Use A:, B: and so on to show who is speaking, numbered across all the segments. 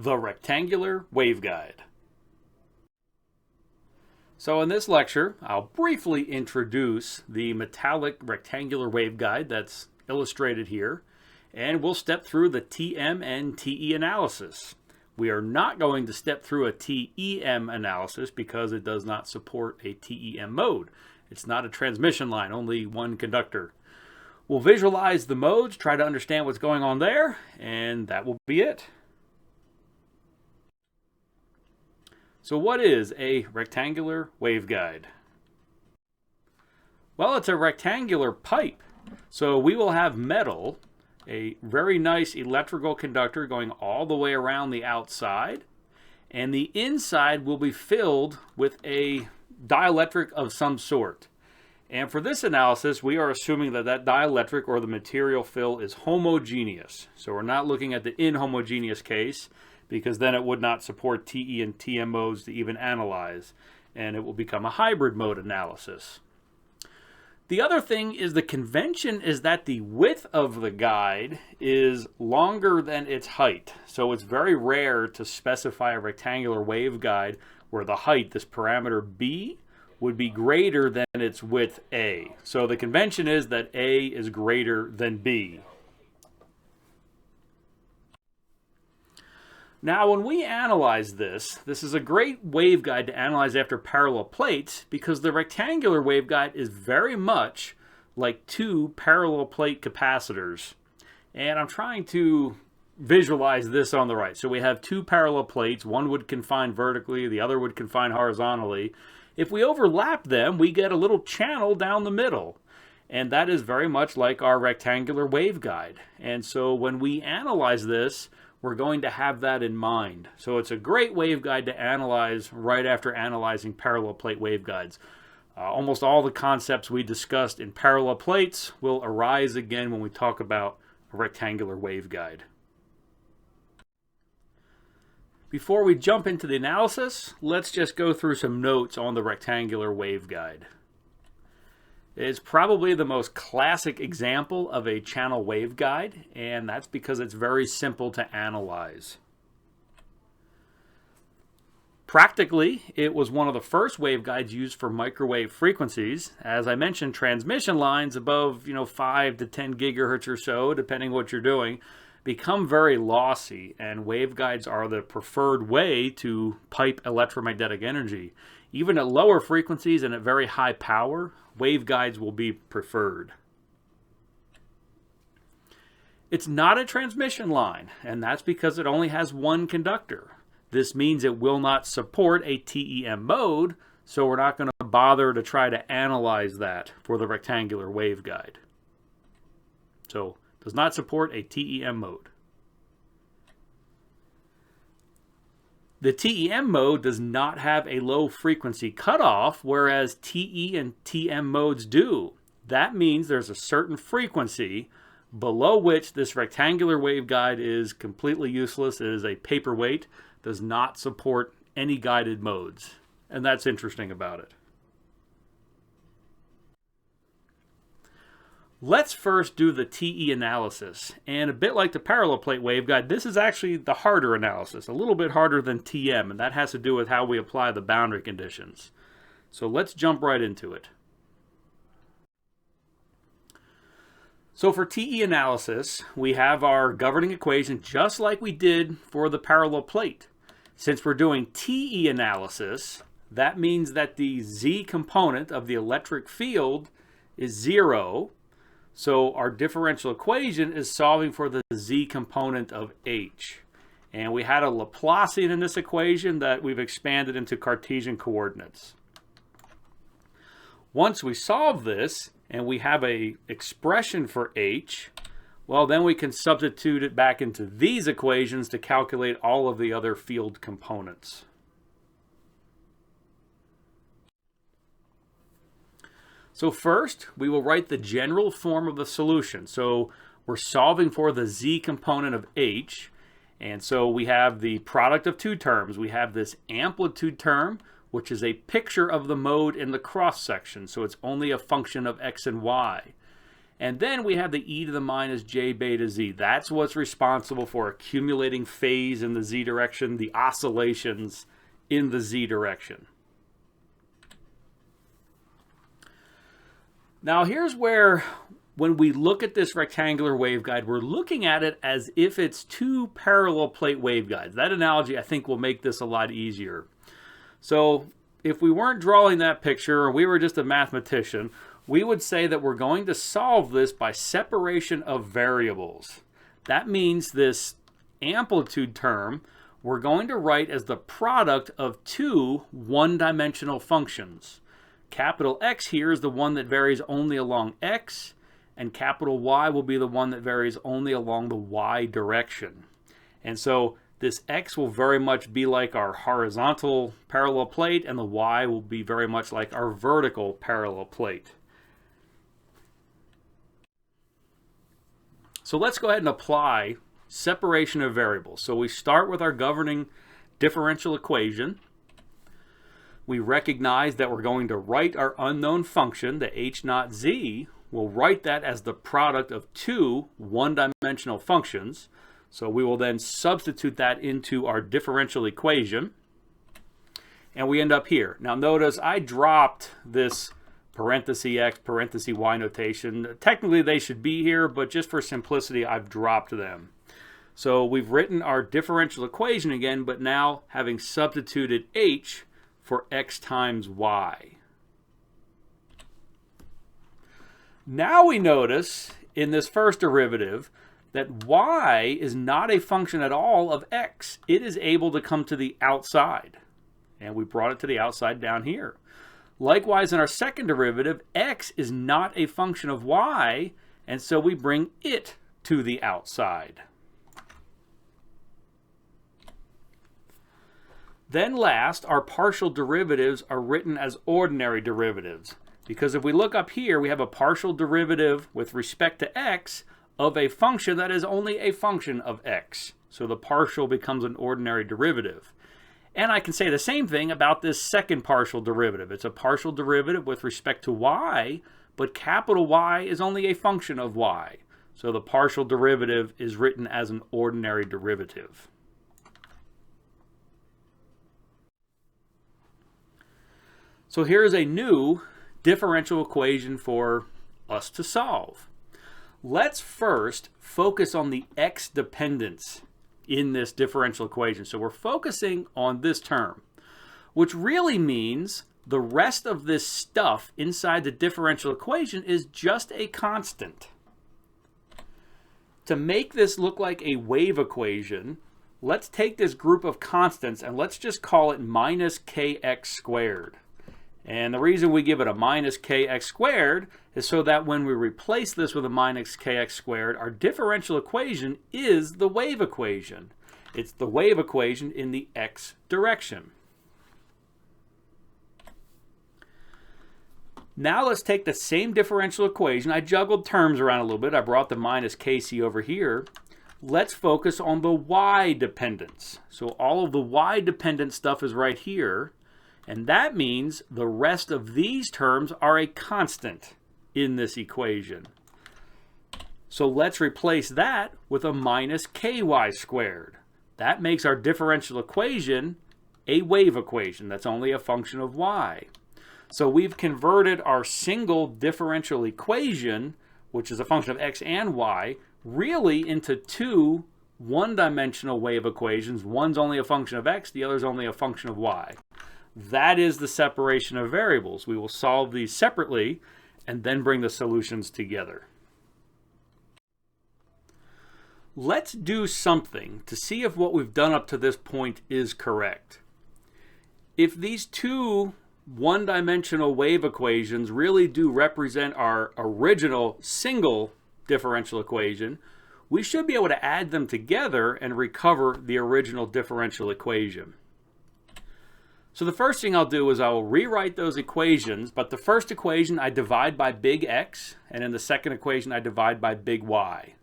A: The rectangular waveguide. So in this lecture, I'll briefly introduce the metallic rectangular waveguide that's illustrated here, and we'll step through the TM and TE analysis. We are not going to step through a TEM analysis because it does not support a TEM mode. It's not a transmission line, only one conductor. We'll visualize the modes, try to understand what's going on there, and that will be it. So what is a rectangular waveguide? Well, it's a rectangular pipe. So we will have metal, a very nice electrical conductor going all the way around the outside, and the inside will be filled with a dielectric of some sort. And for this analysis, we are assuming that that dielectric or the material fill is homogeneous. So we're not looking at the inhomogeneous case, because then it would not support TE and TM modes to even analyze, and it will become a hybrid mode analysis. The other thing is the convention is that the width of the guide is longer than its height. So it's very rare to specify a rectangular waveguide where the height, this parameter B, would be greater than its width A. So the convention is that A is greater than B. Now, when we analyze this is a great waveguide to analyze after parallel plates because the rectangular waveguide is very much like two parallel plate capacitors. And I'm trying to visualize this on the right. So we have two parallel plates. One would confine vertically, the other would confine horizontally. If we overlap them, we get a little channel down the middle. And that is very much like our rectangular waveguide. And so when we analyze this, we're going to have that in mind. So it's a great waveguide to analyze right after analyzing parallel plate waveguides. Almost all the concepts we discussed in parallel plates will arise again when we talk about a rectangular waveguide. Before we jump into the analysis, let's just go through some notes on the rectangular waveguide. It's probably the most classic example of a channel waveguide, and that's because it's very simple to analyze. Practically, it was one of the first waveguides used for microwave frequencies. As I mentioned, transmission lines above 5 to 10 gigahertz or so, depending what you're doing, become very lossy, and waveguides are the preferred way to pipe electromagnetic energy. Even at lower frequencies and at very high power, waveguides will be preferred. It's not a transmission line, and that's because it only has one conductor. This means it will not support a TEM mode, so we're not going to bother to try to analyze that for the rectangular waveguide. So, it does not support a TEM mode. The TEM mode does not have a low frequency cutoff, whereas TE and TM modes do. That means there's a certain frequency below which this rectangular waveguide is completely useless. It is a paperweight, does not support any guided modes. And that's interesting about it. Let's first do the TE analysis, and a bit like the parallel plate waveguide, this is actually the harder analysis, a little bit harder than TM, and that has to do with how we apply the boundary conditions. So let's jump right into it. So for TE analysis, we have our governing equation just like we did for the parallel plate. Since we're doing TE analysis, that means that the Z component of the electric field is 0. So our differential equation is solving for the Z component of H. And we had a Laplacian in this equation that we've expanded into Cartesian coordinates. Once we solve this and we have an expression for H, well, then we can substitute it back into these equations to calculate all of the other field components. So first, we will write the general form of the solution. So we're solving for the Z component of H. And so we have the product of two terms. We have this amplitude term, which is a picture of the mode in the cross section. So it's only a function of X and Y. And then we have the e to the minus j beta z. That's what's responsible for accumulating phase in the z direction, the oscillations in the z direction. Now here's where, when we look at this rectangular waveguide, we're looking at it as if it's two parallel plate waveguides. That analogy, I think, will make this a lot easier. So if we weren't drawing that picture, or we were just a mathematician, we would say that we're going to solve this by separation of variables. That means this amplitude term we're going to write as the product of two one-dimensional functions. Capital X here is the one that varies only along x, and capital Y will be the one that varies only along the y direction. And so this x will very much be like our horizontal parallel plate, and the y will be very much like our vertical parallel plate. So let's go ahead and apply separation of variables. So we start with our governing differential equation. We recognize that we're going to write our unknown function, the h naught z. We'll write that as the product of two one-dimensional functions. So we will then substitute that into our differential equation. And we end up here. Now notice I dropped this parenthesis x, parenthesis y notation. Technically they should be here, but just for simplicity I've dropped them. So we've written our differential equation again, but now having substituted h for x times y. Now we notice in this first derivative that y is not a function at all of x. It is able to come to the outside. And we brought it to the outside down here. Likewise, in our second derivative, x is not a function of y, and so we bring it to the outside. Then last, our partial derivatives are written as ordinary derivatives. Because if we look up here, we have a partial derivative with respect to x of a function that is only a function of x. So the partial becomes an ordinary derivative. And I can say the same thing about this second partial derivative. It's a partial derivative with respect to y, but capital Y is only a function of y. So the partial derivative is written as an ordinary derivative. So here's a new differential equation for us to solve. Let's first focus on the x dependence in this differential equation. So we're focusing on this term, which really means the rest of this stuff inside the differential equation is just a constant. To make this look like a wave equation, let's take this group of constants and let's just call it minus kx squared. And the reason we give it a minus kx squared is so that when we replace this with a minus kx squared, our differential equation is the wave equation. It's the wave equation in the x direction. Now let's take the same differential equation. I juggled terms around a little bit. I brought the minus kc over here. Let's focus on the y dependence. So all of the y dependent stuff is right here. And that means the rest of these terms are a constant in this equation. So let's replace that with a minus ky squared. That makes our differential equation a wave equation that's only a function of y. So we've converted our single differential equation, which is a function of x and y, really into two one-dimensional wave equations. One's only a function of x, the other's only a function of y. That is the separation of variables. We will solve these separately and then bring the solutions together. Let's do something to see if what we've done up to this point is correct. If these two one-dimensional wave equations really do represent our original single differential equation, we should be able to add them together and recover the original differential equation. So the first thing I'll do is I will rewrite those equations, but the first equation I divide by big X, and in the second equation I divide by big Y.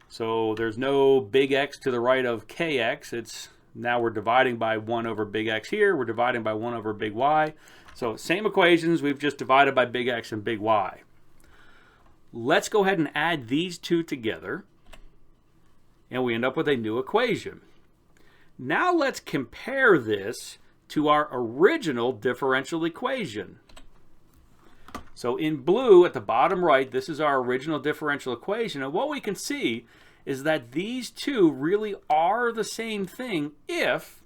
A: So there's no big X to the right of kx. Now we're dividing by 1 over big X here. We're dividing by 1 over big Y. So same equations, we've just divided by big X and big Y. let's go ahead and add these two together, and we end up with a new equation. Now let's compare this to our original differential equation. So in blue at the bottom right, this is our original differential equation, and what we can see is that these two really are the same thing if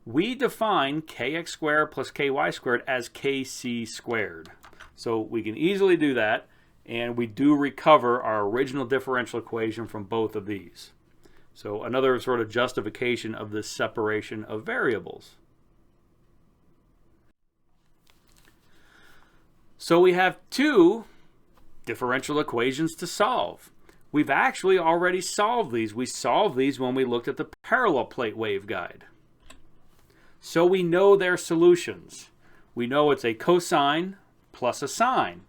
A: we define kx squared plus ky squared as kc squared. So we can easily do that, and we do recover our original differential equation from both of these. So another sort of justification of this separation of variables. So we have two differential equations to solve. We've actually already solved these. We solved these when we looked at the parallel plate waveguide. So we know their solutions. We know it's a cosine plus a sine.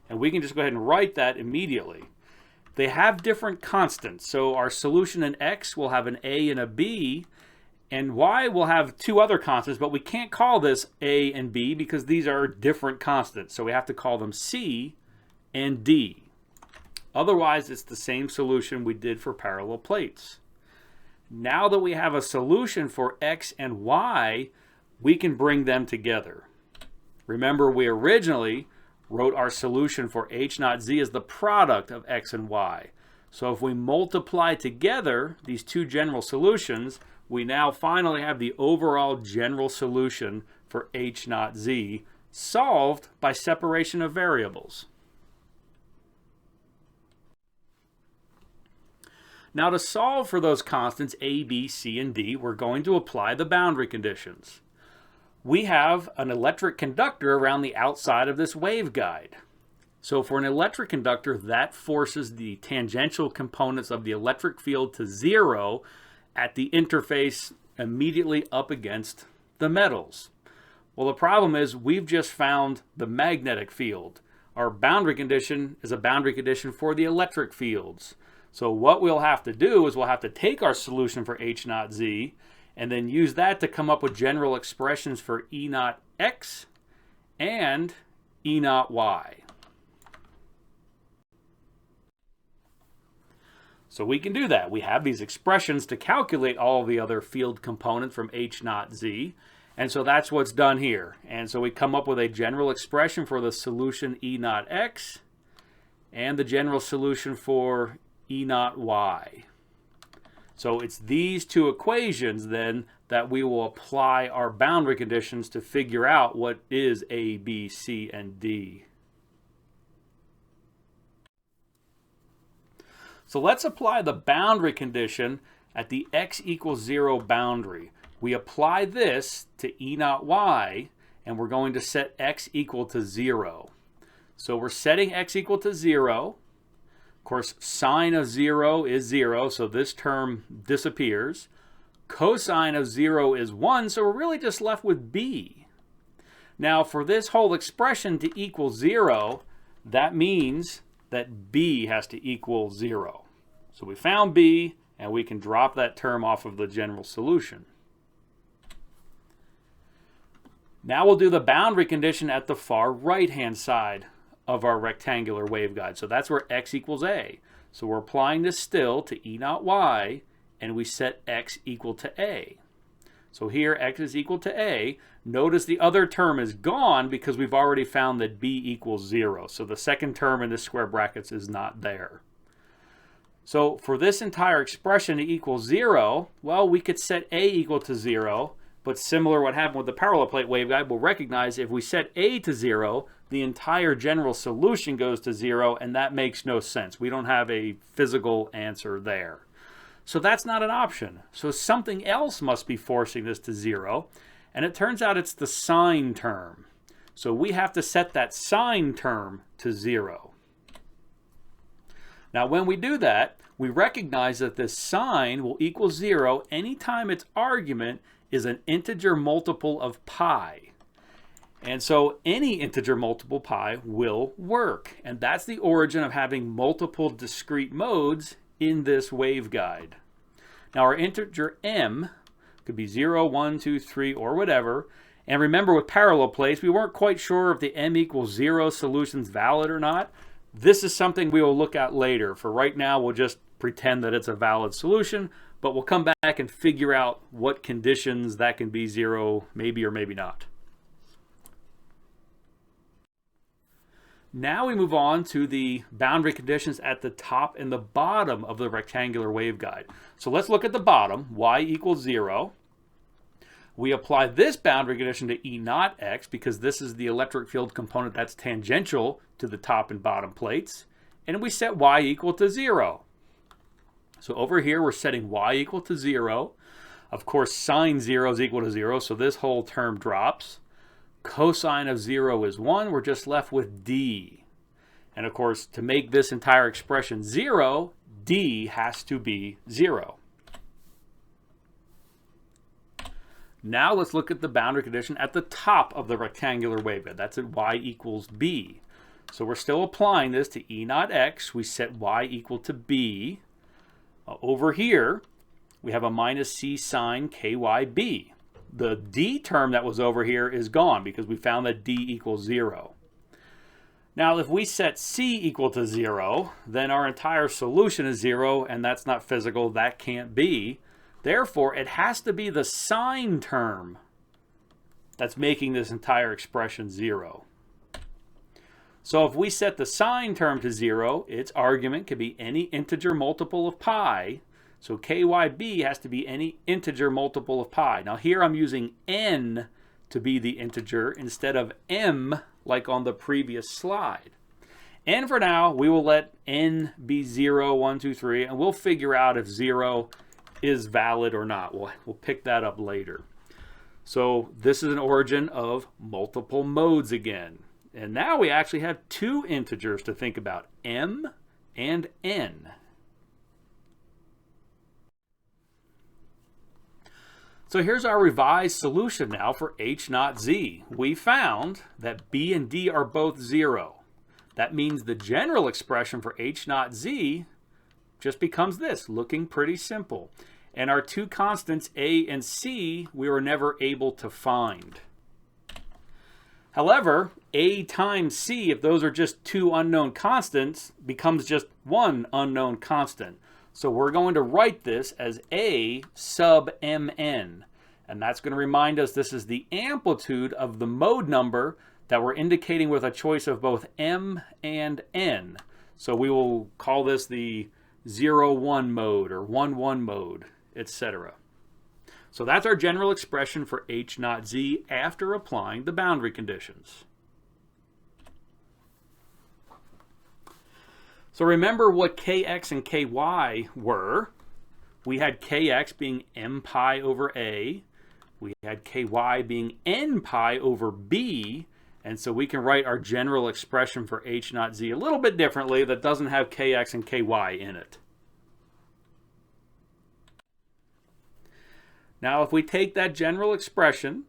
A: And we can just go ahead and write that immediately. They have different constants. So our solution in x will have an a and a b, and y will have two other constants, but we can't call this a and b because these are different constants. So we have to call them c and d. Otherwise, it's the same solution we did for parallel plates. Now that we have a solution for x and y, we can bring them together. Remember, we originally wrote our solution for h naught z as the product of x and y. So if we multiply together these two general solutions, we now finally have the overall general solution for h naught z solved by separation of variables. Now to solve for those constants a, b, c, and d, we're going to apply the boundary conditions. We have an electric conductor around the outside of this waveguide. So for an electric conductor, that forces the tangential components of the electric field to zero at the interface immediately up against the metals. Well, the problem is we've just found the magnetic field. Our boundary condition is a boundary condition for the electric fields. So what we'll have to do is we'll have to take our solution for h naught z and then use that to come up with general expressions for E naught x and E naught y. So we can do that. We have these expressions to calculate all the other field components from h naught z, and so that's what's done here. And so we come up with a general expression for the solution E naught x and the general solution for E naught y. So it's these two equations then that we will apply our boundary conditions to figure out what is A, B, C, and D. So let's apply the boundary condition at the x equals 0 boundary. We apply this to E naught y, and we're going to set x equal to 0. So we're setting x equal to 0. Of course, sine of 0 is 0, so this term disappears. Cosine of 0 is 1, so we're really just left with b. Now, for this whole expression to equal 0, that means that b has to equal 0. So we found b, and we can drop that term off of the general solution. Now we'll do the boundary condition at the far right-hand side of our rectangular waveguide. So that's where x equals a. So we're applying this still to E naught y, and we set x equal to a. So here x is equal to a. Notice the other term is gone because we've already found that b equals 0. So the second term in this square brackets is not there. So for this entire expression to equal 0, well, we could set a equal to 0, but similar to what happened with the parallel plate waveguide, we'll recognize if we set a to 0, the entire general solution goes to 0, and that makes no sense. We don't have a physical answer there. So that's not an option. So something else must be forcing this to 0, and it turns out it's the sine term. So we have to set that sine term to 0. Now when we do that, we recognize that this sine will equal 0 anytime its argument is an integer multiple of pi. And so any integer multiple pi will work. And that's the origin of having multiple discrete modes in this waveguide. Now our integer m could be 0, 1, 2, 3, or whatever. And remember with parallel plates, we weren't quite sure if the m equals 0 solution's valid or not. This is something we will look at later. For right now, we'll just pretend that it's a valid solution, but we'll come back and figure out what conditions that can be 0, maybe or maybe not. Now we move on to the boundary conditions at the top and the bottom of the rectangular waveguide. So let's look at the bottom, y equals 0. We apply this boundary condition to E naught x because this is the electric field component that's tangential to the top and bottom plates. And we set y equal to 0. So over here we're setting y equal to 0. Of course, sine 0 is equal to 0, so this whole term drops. Cosine of 0 is 1. We're just left with d. And of course, to make this entire expression 0, d has to be 0. Now let's look at the boundary condition at the top of the rectangular waveguide. That's at y equals b. So we're still applying this to E naught x. We set y equal to b. Over here, we have a minus c sine kyb. The d term that was over here is gone because we found that d equals 0. Now, if we set c equal to 0, then our entire solution is 0, and that's not physical. That can't be. Therefore, it has to be the sine term that's making this entire expression 0. So if we set the sine term to 0, its argument can be any integer multiple of pi. So kyb has to be any integer multiple of pi. Now here I'm using n to be the integer instead of m like on the previous slide. And for now, we will let n be 0, 1, 2, 3, and we'll figure out if 0 is valid or not. We'll pick that up later. So this is an origin of multiple modes again. And now we actually have two integers to think about, m and n. So here's our revised solution now for h naught z. We found that b and d are both 0. That means the general expression for h naught z just becomes this, looking pretty simple. And our two constants a and c we were never able to find. However, a times c, if those are just two unknown constants, becomes just one unknown constant. So we're going to write this as a sub mn. And that's going to remind us this is the amplitude of the mode number that we're indicating with a choice of both m and n. So we will call this the 0-1 mode or 1-1 mode, etc. So that's our general expression for h naught z after applying the boundary conditions. So remember what kx and ky were. We had kx being m pi over a. We had ky being n pi over b. And so we can write our general expression for h naught z a little bit differently that doesn't have kx and ky in it. Now if we take that general expression,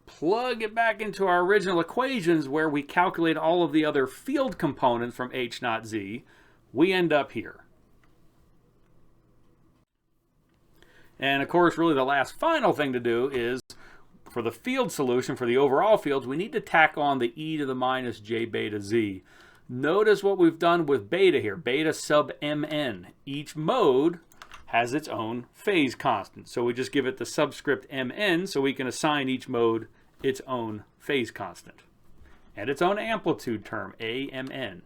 A: plug it back into our original equations where we calculate all of the other field components from h naught z, we end up here. And of course, really the last final thing to do is, for the field solution, for the overall fields, we need to tack on the e to the minus j beta z. Notice what we've done with beta here, beta sub mn. Each mode has its own phase constant. So we just give it the subscript mn so we can assign each mode its own phase constant. And its own amplitude term, amn.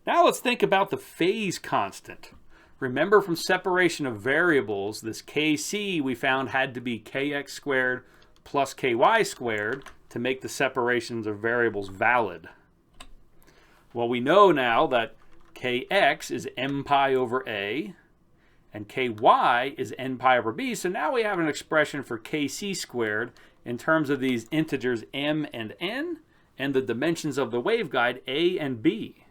A: Now let's think about the phase constant. Remember from separation of variables, this kc we found had to be kx squared plus ky squared to make the separations of variables valid. Well, we know now that kx is m pi over a and ky is n pi over b, so now we have an expression for kc squared in terms of these integers m and n and the dimensions of the waveguide a and b.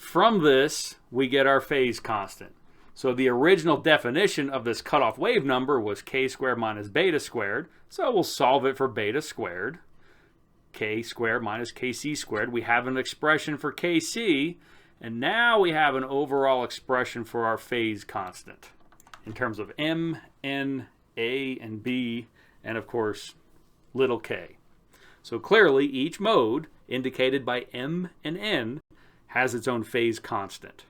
A: From this, we get our phase constant. So the original definition of this cutoff wave number was k squared minus beta squared. So we'll solve it for beta squared. K squared minus kc squared. We have an expression for kc. And now we have an overall expression for our phase constant in terms of m, n, a, and b, and of course little k. So clearly each mode, indicated by m and n, has its own phase constant.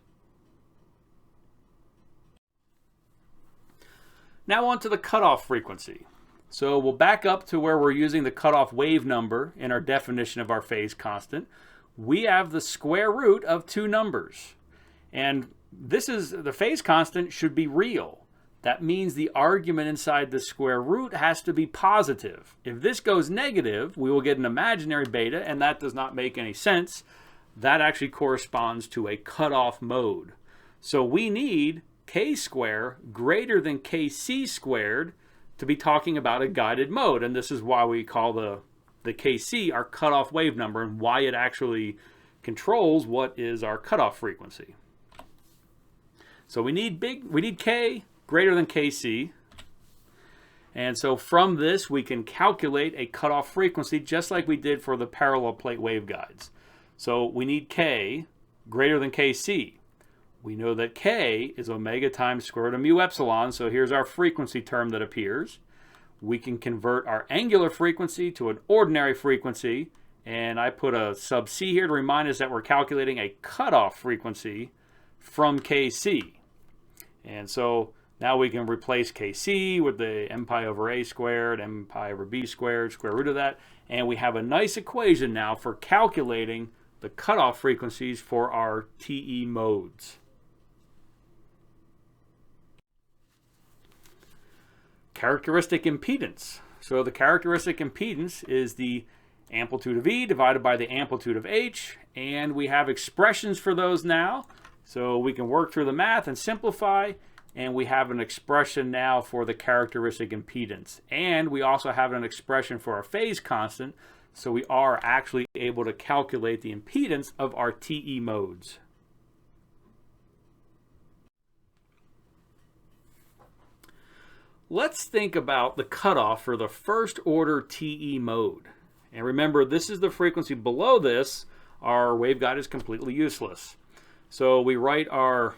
A: Now on to the cutoff frequency. So we'll back up to where we're using the cutoff wave number in our definition of our phase constant. We have the square root of two numbers. And the phase constant should be real. That means the argument inside the square root has to be positive. If this goes negative, we will get an imaginary beta, and that does not make any sense. That actually corresponds to a cutoff mode. So we need k squared greater than kc squared to be talking about a guided mode. And this is why we call the kc our cutoff wave number, and why it actually controls what is our cutoff frequency. So we need k greater than kc. And so from this, we can calculate a cutoff frequency just like we did for the parallel plate waveguides. So we need k greater than kc. We know that k is omega times square root of mu epsilon, so here's our frequency term that appears. We can convert our angular frequency to an ordinary frequency, and I put a sub c here to remind us that we're calculating a cutoff frequency from kc. And so now we can replace kc with the m pi over a squared, m pi over b squared, square root of that, and we have a nice equation now for calculating the cutoff frequencies for our TE modes. Characteristic impedance. So the characteristic impedance is the amplitude of E divided by the amplitude of H, and we have expressions for those now. So we can work through the math and simplify, and we have an expression now for the characteristic impedance. And we also have an expression for our phase constant, so we are actually able to calculate the impedance of our TE modes. Let's think about the cutoff for the first order TE mode. And remember, this is the frequency. Below this, our waveguide is completely useless. So we write our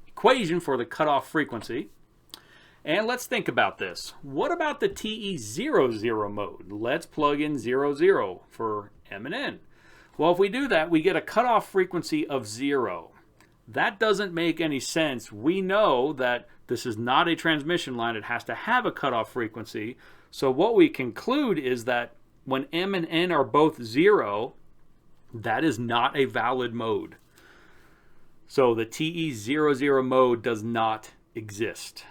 A: equation for the cutoff frequency. And let's think about this. What about the TE00 mode? Let's plug in 00 for M and N. Well, if we do that, we get a cutoff frequency of 0. That doesn't make any sense. We know that this is not a transmission line. It has to have a cutoff frequency. So what we conclude is that when M and N are both 0, that is not a valid mode. So the TE00 mode does not exist.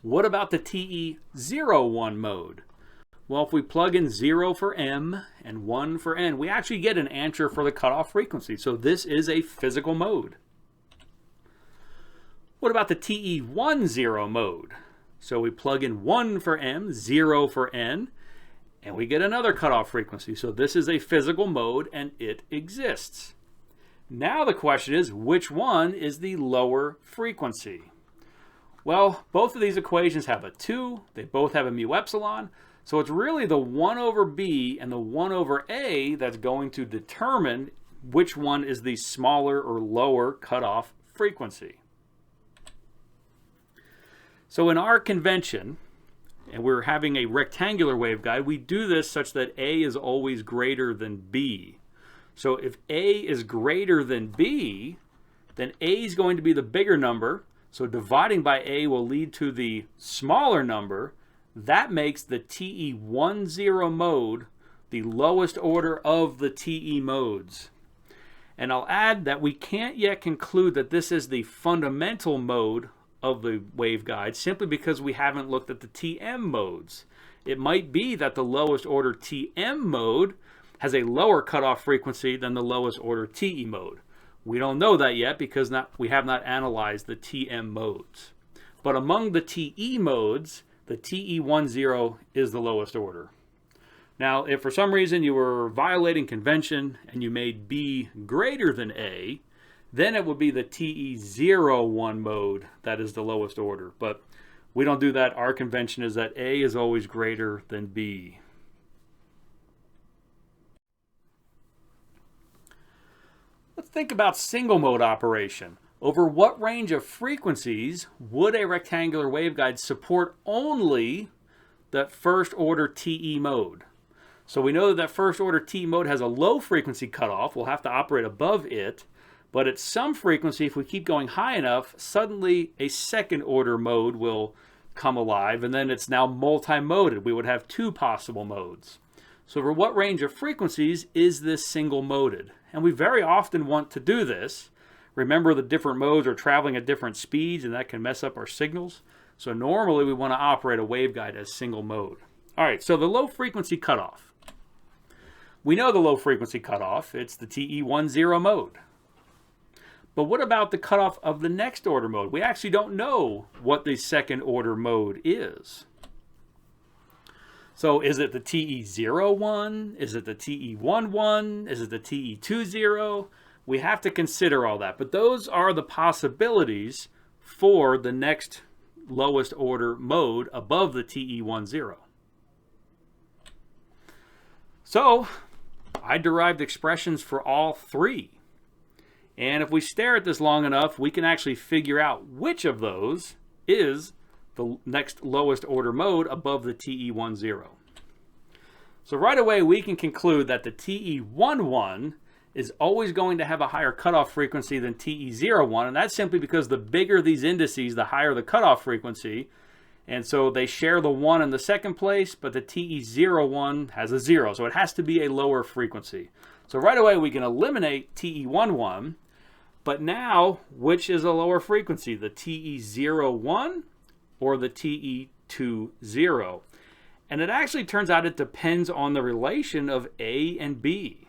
A: What about the TE01 mode? Well, if we plug in 0 for M and 1 for N, we actually get an answer for the cutoff frequency. So this is a physical mode. What about the TE10 mode? So we plug in 1 for M, 0 for N, and we get another cutoff frequency. So this is a physical mode, and it exists. Now the question is, which one is the lower frequency? Well, both of these equations have a 2. They both have a mu epsilon. So it's really the 1 over b and the 1 over a that's going to determine which one is the smaller or lower cutoff frequency. So in our convention, and we're having a rectangular waveguide, we do this such that a is always greater than b. So if a is greater than b, then a is going to be the bigger number. So dividing by a will lead to the smaller number. That makes the TE10 mode the lowest order of the TE modes. And I'll add that we can't yet conclude that this is the fundamental mode of the waveguide simply because we haven't looked at the TM modes. It might be that the lowest order TM mode has a lower cutoff frequency than the lowest order TE mode. We don't know that yet because we have not analyzed the TM modes. But among the TE modes, the TE10 is the lowest order. Now, if for some reason you were violating convention and you made B greater than A, then it would be the TE01 mode that is the lowest order. But we don't do that. Our convention is that A is always greater than B. Let's think about single mode operation. Over what range of frequencies would a rectangular waveguide support only that first order TE mode? So we know that first order TE mode has a low frequency cutoff. We'll have to operate above it. But at some frequency, if we keep going high enough, suddenly a second order mode will come alive, and then it's now multi-moded. We would have two possible modes. So for what range of frequencies is this single moded? And we very often want to do this. Remember, the different modes are traveling at different speeds, and that can mess up our signals. So normally we want to operate a waveguide as single mode. All right, so the low frequency cutoff. We know the low frequency cutoff. It's the TE10 mode. But what about the cutoff of the next order mode? We actually don't know what the second order mode is. So is it the TE01? Is it the TE11? Is it the TE20? We have to consider all that. But those are the possibilities for the next lowest order mode above the TE10. So I derived expressions for all three. And if we stare at this long enough, we can actually figure out which of those is the next lowest order mode above the TE10. So right away, we can conclude that the TE11 is always going to have a higher cutoff frequency than TE01, and that's simply because the bigger these indices, the higher the cutoff frequency. And so they share the 1 in the second place, but the TE01 has a 0, so it has to be a lower frequency. So right away, we can eliminate TE11. But now, which is a lower frequency, the TE01 or the TE20? And it actually turns out it depends on the relation of A and B.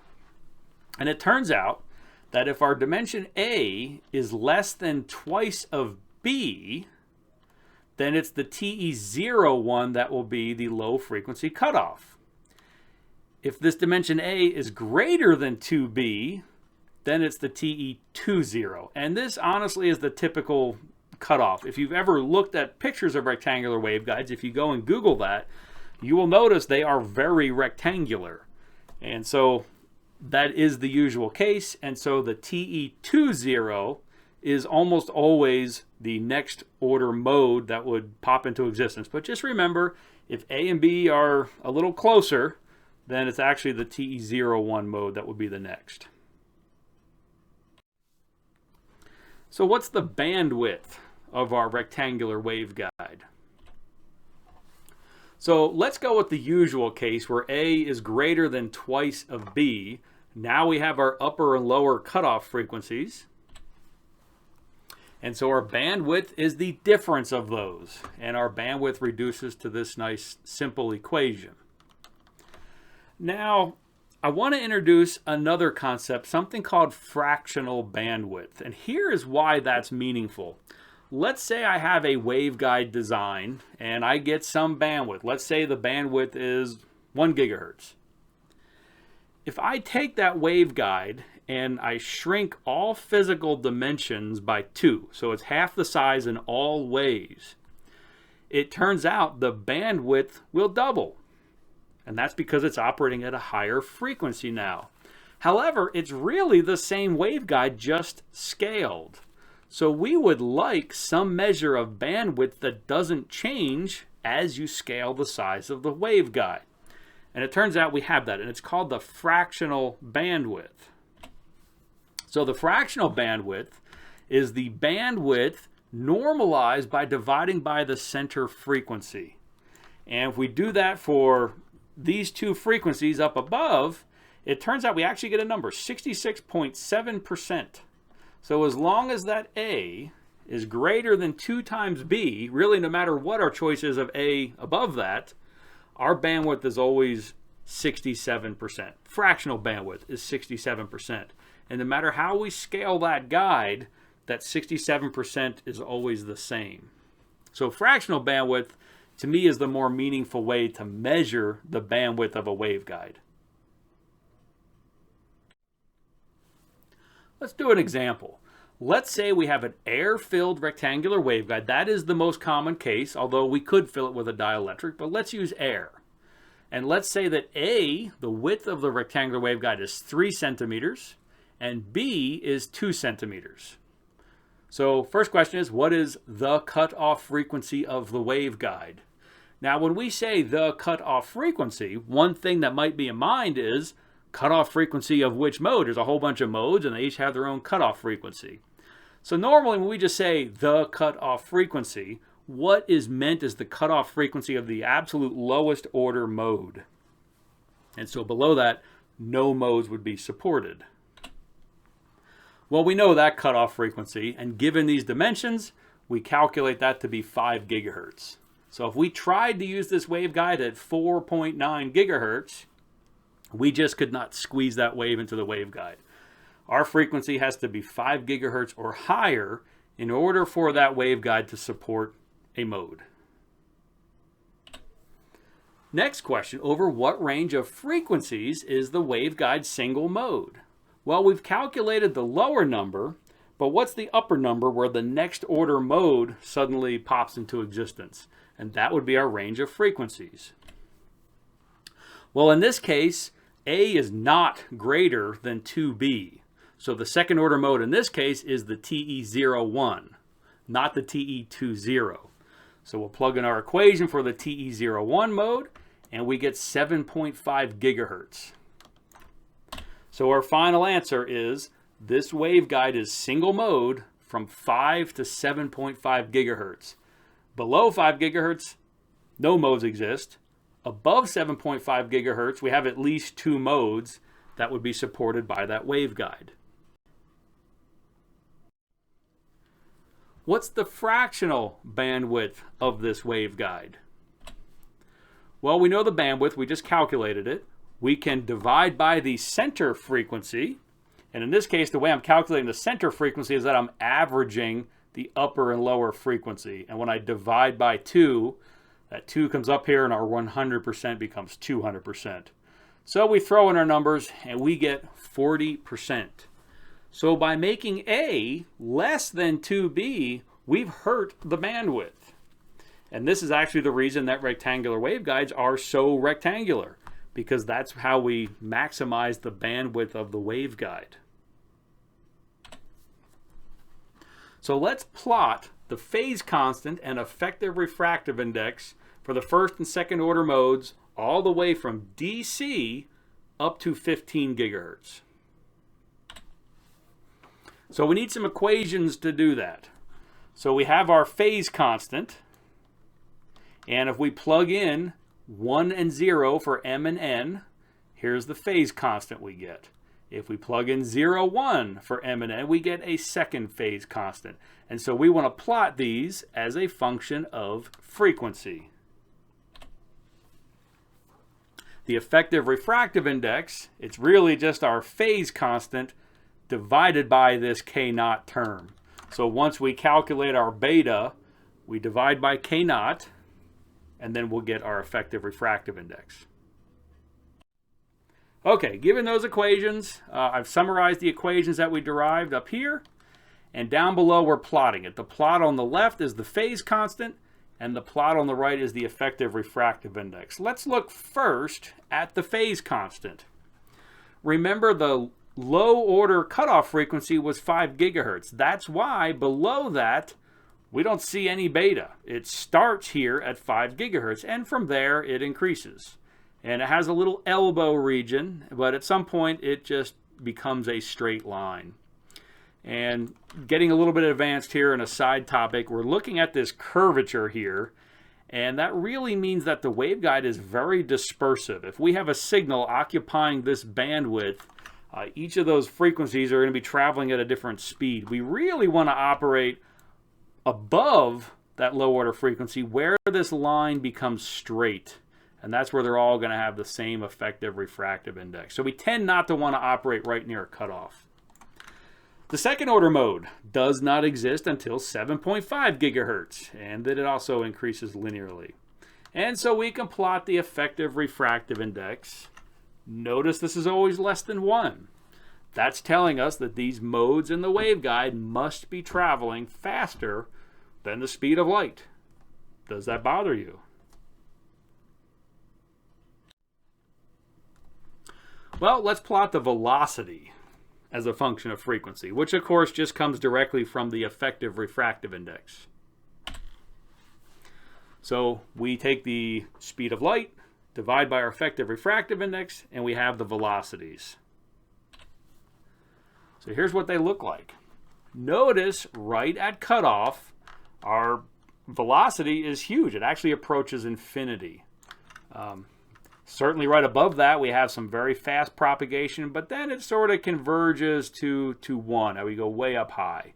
A: And it turns out that if our dimension A is less than twice of B, then it's the TE01 that will be the low frequency cutoff. If this dimension A is greater than 2B, then it's the TE20. And this honestly is the typical cutoff. If you've ever looked at pictures of rectangular waveguides, if you go and Google that, you will notice they are very rectangular. And so that is the usual case. And so the TE20 is almost always the next order mode that would pop into existence. But just remember, if A and B are a little closer, then it's actually the TE01 mode that would be the next. So what's the bandwidth of our rectangular waveguide? So let's go with the usual case where A is greater than twice of B. Now we have our upper and lower cutoff frequencies. And so our bandwidth is the difference of those. And our bandwidth reduces to this nice simple equation. Now, I want to introduce another concept, something called fractional bandwidth. And here is why that's meaningful. Let's say I have a waveguide design and I get some bandwidth. Let's say the bandwidth is 1 gigahertz. If I take that waveguide and I shrink all physical dimensions by 2, so it's half the size in all ways, it turns out the bandwidth will double. And that's because it's operating at a higher frequency now. However, it's really the same waveguide, just scaled. So we would like some measure of bandwidth that doesn't change as you scale the size of the waveguide. And it turns out we have that, and it's called the fractional bandwidth. So the fractional bandwidth is the bandwidth normalized by dividing by the center frequency. And if we do that for these two frequencies up above, it turns out we actually get a number, 66.7%. So as long as that A is greater than 2 times B, really no matter what our choice is of A above that, our bandwidth is always 67%. Fractional bandwidth is 67%. And no matter how we scale that guide, that 67% is always the same. So fractional bandwidth, to me, is the more meaningful way to measure the bandwidth of a waveguide. Let's do an example. Let's say we have an air-filled rectangular waveguide. That is the most common case, although we could fill it with a dielectric, but let's use air. And let's say that A, the width of the rectangular waveguide, is 3 centimeters, and B is 2 centimeters. So first question is, what is the cutoff frequency of the waveguide? Now, when we say the cutoff frequency, one thing that might be in mind is cutoff frequency of which mode? There's a whole bunch of modes, and they each have their own cutoff frequency. So normally when we just say the cutoff frequency, what is meant is the cutoff frequency of the absolute lowest order mode. And so below that, no modes would be supported. Well, we know that cutoff frequency, and given these dimensions, we calculate that to be 5 gigahertz. So if we tried to use this waveguide at 4.9 gigahertz, we just could not squeeze that wave into the waveguide. Our frequency has to be 5 gigahertz or higher in order for that waveguide to support a mode. Next question, over what range of frequencies is the waveguide single mode? Well, we've calculated the lower number, but what's the upper number where the next order mode suddenly pops into existence? And that would be our range of frequencies. Well, in this case, A is not greater than 2B. So the second order mode in this case is the TE01, not the TE20. So we'll plug in our equation for the TE01 mode, and we get 7.5 gigahertz. So our final answer is this waveguide is single mode from 5 to 7.5 gigahertz. Below 5 gigahertz, no modes exist. Above 7.5 gigahertz, we have at least 2 modes that would be supported by that waveguide. What's the fractional bandwidth of this waveguide? Well, we know the bandwidth, we just calculated it. We can divide by the center frequency, and in this case, the way I'm calculating the center frequency is that I'm averaging the upper and lower frequency. And when I divide by 2, that 2 comes up here and our 100% becomes 200%. So we throw in our numbers and we get 40%. So by making A less than 2B, we've hurt the bandwidth. And this is actually the reason that rectangular waveguides are so rectangular, because that's how we maximize the bandwidth of the waveguide. So let's plot the phase constant and effective refractive index for the first and second order modes all the way from DC up to 15 gigahertz. So we need some equations to do that. So we have our phase constant, and if we plug in 1 and 0 for M and N, here's the phase constant we get. If we plug in 0, 1 for M and N, we get a second phase constant. And so we want to plot these as a function of frequency. The effective refractive index, it's really just our phase constant divided by this K0 term. So once we calculate our beta, we divide by K0, and then we'll get our effective refractive index. Okay, given those equations, I've summarized the equations that we derived up here, and down below we're plotting it. The plot on the left is the phase constant, and the plot on the right is the effective refractive index. Let's look first at the phase constant. Remember, the low order cutoff frequency was 5 gigahertz. That's why below that we don't see any beta. It starts here at 5 gigahertz, and from there it increases. And it has a little elbow region, but at some point it just becomes a straight line. And getting a little bit advanced here in a side topic, we're looking at this curvature here, and that really means that the waveguide is very dispersive. If we have a signal occupying this bandwidth, each of those frequencies are going to be traveling at a different speed. We really want to operate above that low order frequency where this line becomes straight. And that's where they're all going to have the same effective refractive index. So we tend not to want to operate right near a cutoff. The second order mode does not exist until 7.5 gigahertz, and then it also increases linearly. And so we can plot the effective refractive index. Notice this is always less than 1. That's telling us that these modes in the waveguide must be traveling faster than the speed of light. Does that bother you? Well, let's plot the velocity. as a function of frequency, which of course just comes directly from the effective refractive index. So we take the speed of light, divide by our effective refractive index, and we have the velocities. So here's what they look like. Notice right at cutoff, our velocity is huge. It actually approaches infinity. Certainly right above that, we have some very fast propagation, but then it sort of converges to 1, and we go way up high.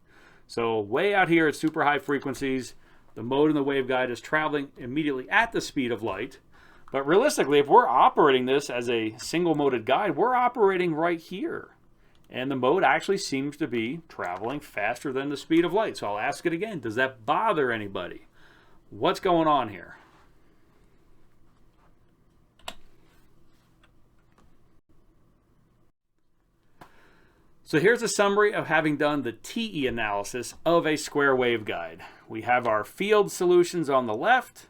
A: So way out here at super high frequencies, the mode in the waveguide is traveling immediately at the speed of light. But realistically, if we're operating this as a single-moded guide, we're operating right here. And the mode actually seems to be traveling faster than the speed of light. So I'll ask it again. Does that bother anybody? What's going on here? So here's a summary of having done the TE analysis of a square waveguide. We have our field solutions on the left.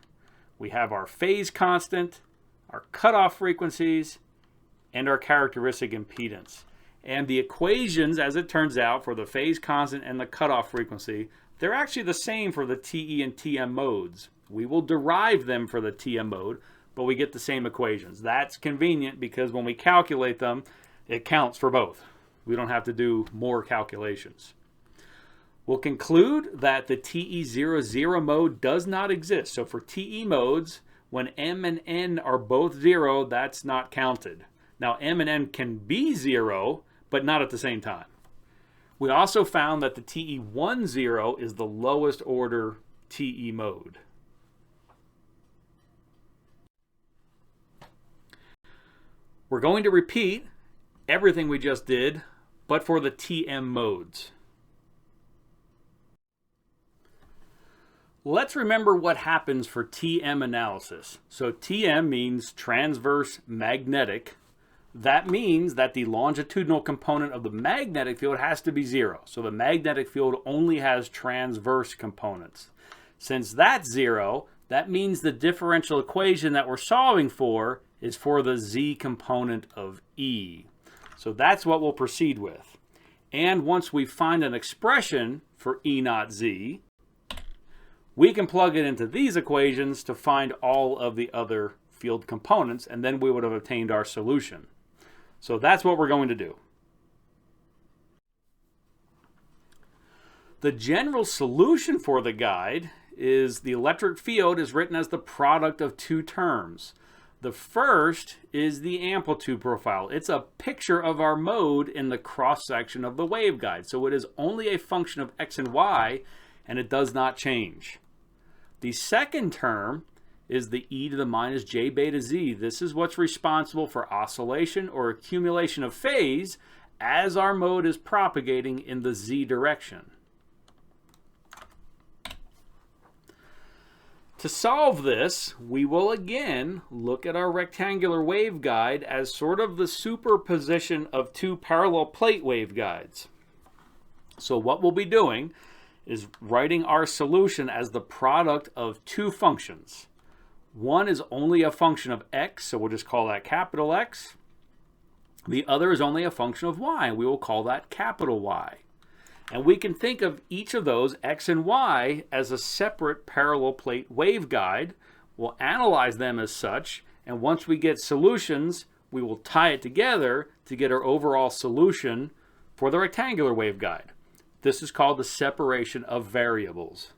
A: We have our phase constant, our cutoff frequencies, and our characteristic impedance. And the equations, as it turns out, for the phase constant and the cutoff frequency, they're actually the same for the TE and TM modes. We will derive them for the TM mode, but we get the same equations. That's convenient because when we calculate them, it counts for both. We don't have to do more calculations. We'll conclude that the TE00 mode does not exist. So for TE modes, when M and N are both 0, that's not counted. Now M and N can be 0, but not at the same time. We also found that the TE10 is the lowest order TE mode. We're going to repeat everything we just did, but for the TM modes. Let's remember what happens for TM analysis. So TM means transverse magnetic. That means that the longitudinal component of the magnetic field has to be 0. So the magnetic field only has transverse components. Since that's 0, that means the differential equation that we're solving for is for the z component of E. So that's what we'll proceed with. And once we find an expression for E naught z, we can plug it into these equations to find all of the other field components, and then we would have obtained our solution. So that's what we're going to do. The general solution for the guide is the electric field is written as the product of two terms. The first is the amplitude profile. It's a picture of our mode in the cross-section of the waveguide. So it is only a function of x and y, and it does not change. The second term is the e to the minus j beta z. This is what's responsible for oscillation or accumulation of phase as our mode is propagating in the z direction. To solve this, we will again look at our rectangular waveguide as sort of the superposition of two parallel plate waveguides. So what we'll be doing is writing our solution as the product of two functions. One is only a function of x, so we'll just call that capital X. The other is only a function of y, and we will call that capital Y. And we can think of each of those, x and y, as a separate parallel plate waveguide. We'll analyze them as such, and once we get solutions, we will tie it together to get our overall solution for the rectangular waveguide. This is called the separation of variables.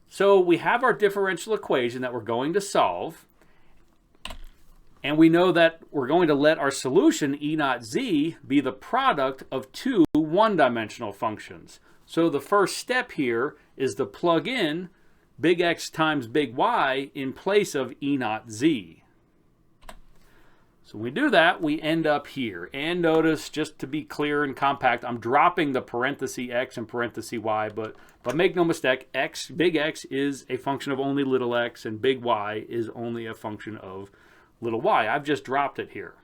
A: So we have our differential equation that we're going to solve. And we know that we're going to let our solution, E naught z, be the product of two one-dimensional functions. So the first step here is to plug in big X times big Y in place of E naught z. So when we do that, we end up here. And notice, just to be clear and compact, I'm dropping the parenthesis X and parenthesis Y, but make no mistake, big X is a function of only little x, and big Y is only a function of little y. I've just dropped it here.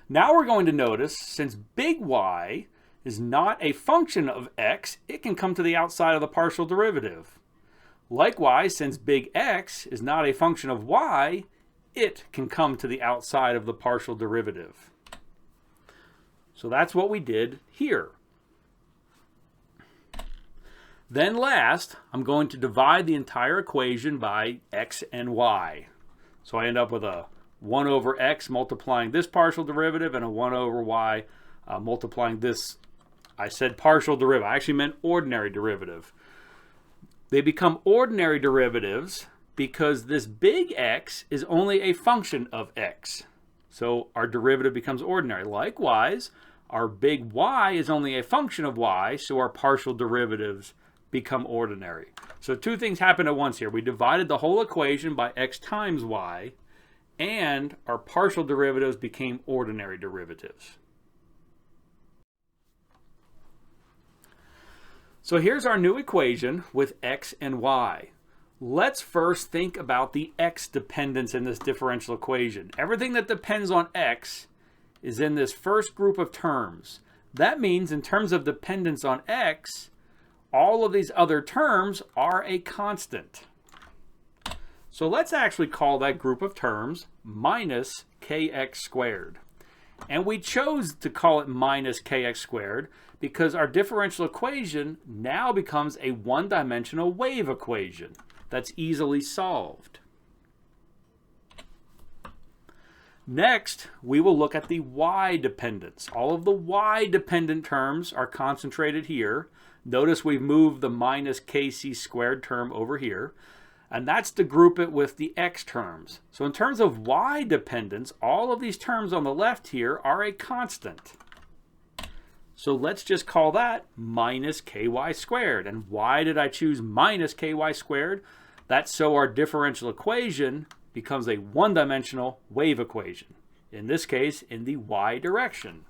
A: Now we're going to notice, since big Y is not a function of x, it can come to the outside of the partial derivative. Likewise, since big X is not a function of y, it can come to the outside of the partial derivative. So that's what we did here. Then last, I'm going to divide the entire equation by x and y. So I end up with a 1 over x multiplying this partial derivative and a 1 over y multiplying this. I said partial derivative. I actually meant ordinary derivative. They become ordinary derivatives because this big X is only a function of X. So our derivative becomes ordinary. Likewise, our big Y is only a function of Y, so our partial derivatives become ordinary. So two things happened at once here. We divided the whole equation by X times Y, and our partial derivatives became ordinary derivatives. So here's our new equation with X and Y. Let's first think about the X dependence in this differential equation. Everything that depends on X is in this first group of terms. That means in terms of dependence on X, all of these other terms are a constant. So let's actually call that group of terms minus kx squared. And we chose to call it minus kx squared because our differential equation now becomes a one-dimensional wave equation that's easily solved. Next, we will look at the y dependence. All of the y dependent terms are concentrated here. Notice we've moved the minus kc squared term over here, and that's to group it with the x terms. So in terms of y dependence, all of these terms on the left here are a constant. So let's just call that minus ky squared. And why did I choose minus ky squared? That's so our differential equation becomes a one-dimensional wave equation, in this case in the y direction.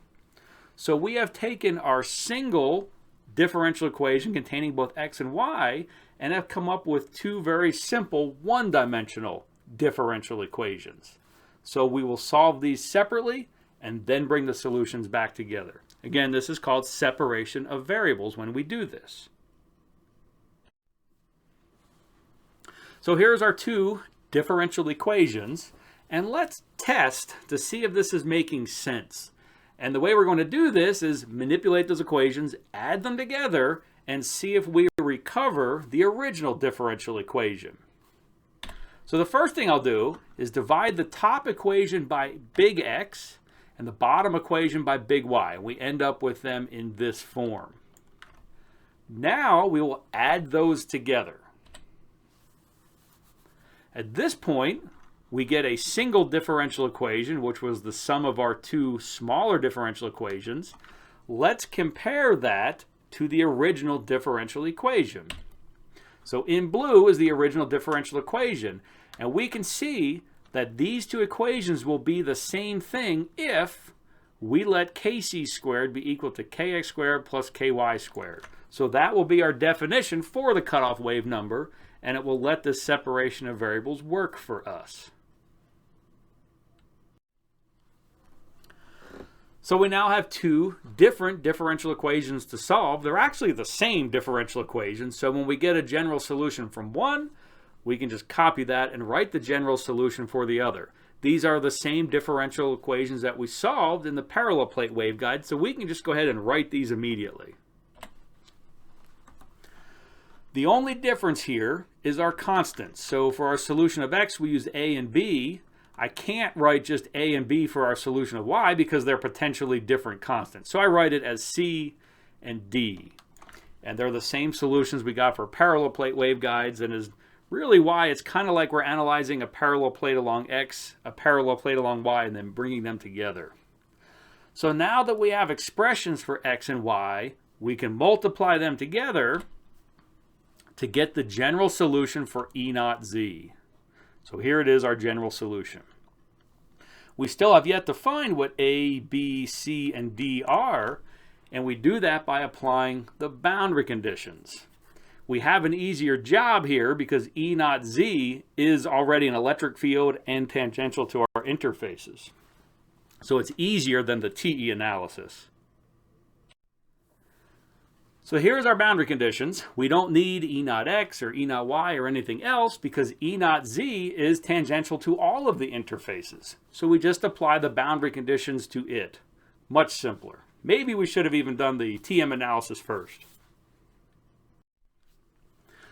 A: So we have taken our single differential equation containing both x and y and have come up with two very simple one-dimensional differential equations. So we will solve these separately and then bring the solutions back together. Again, this is called separation of variables when we do this. So here's our two differential equations, and let's test to see if this is making sense. And the way we're going to do this is manipulate those equations, add them together, and see if we recover the original differential equation. So the first thing I'll do is divide the top equation by big X and the bottom equation by big Y. We end up with them in this form. Now we will add those together. At this point, we get a single differential equation, which was the sum of our two smaller differential equations. Let's compare that to the original differential equation. So in blue is the original differential equation, and we can see that these two equations will be the same thing if we let kc squared be equal to kx squared plus ky squared. So that will be our definition for the cutoff wave number, and it will let this separation of variables work for us. So we now have two different differential equations to solve. They're actually the same differential equation, so when we get a general solution from one, we can just copy that and write the general solution for the other. These are the same differential equations that we solved in the parallel plate waveguide, so we can just go ahead and write these immediately. The only difference here is our constants. So for our solution of x, we use a and b. I can't write just a and b for our solution of y because they're potentially different constants. So I write it as c and d. And they're the same solutions we got for parallel plate waveguides, and is really why it's kind of like we're analyzing a parallel plate along x, a parallel plate along y, and then bringing them together. So now that we have expressions for x and y, we can multiply them together to get the general solution for E naught z. So here it is, our general solution. We still have yet to find what a, b, c, and d are, and we do that by applying the boundary conditions. We have an easier job here because E naught z is already an electric field and tangential to our interfaces. So it's easier than the TE analysis. So here's our boundary conditions. We don't need E naught x or E naught y or anything else because E naught z is tangential to all of the interfaces. So we just apply the boundary conditions to it. Much simpler. Maybe we should have even done the TM analysis first.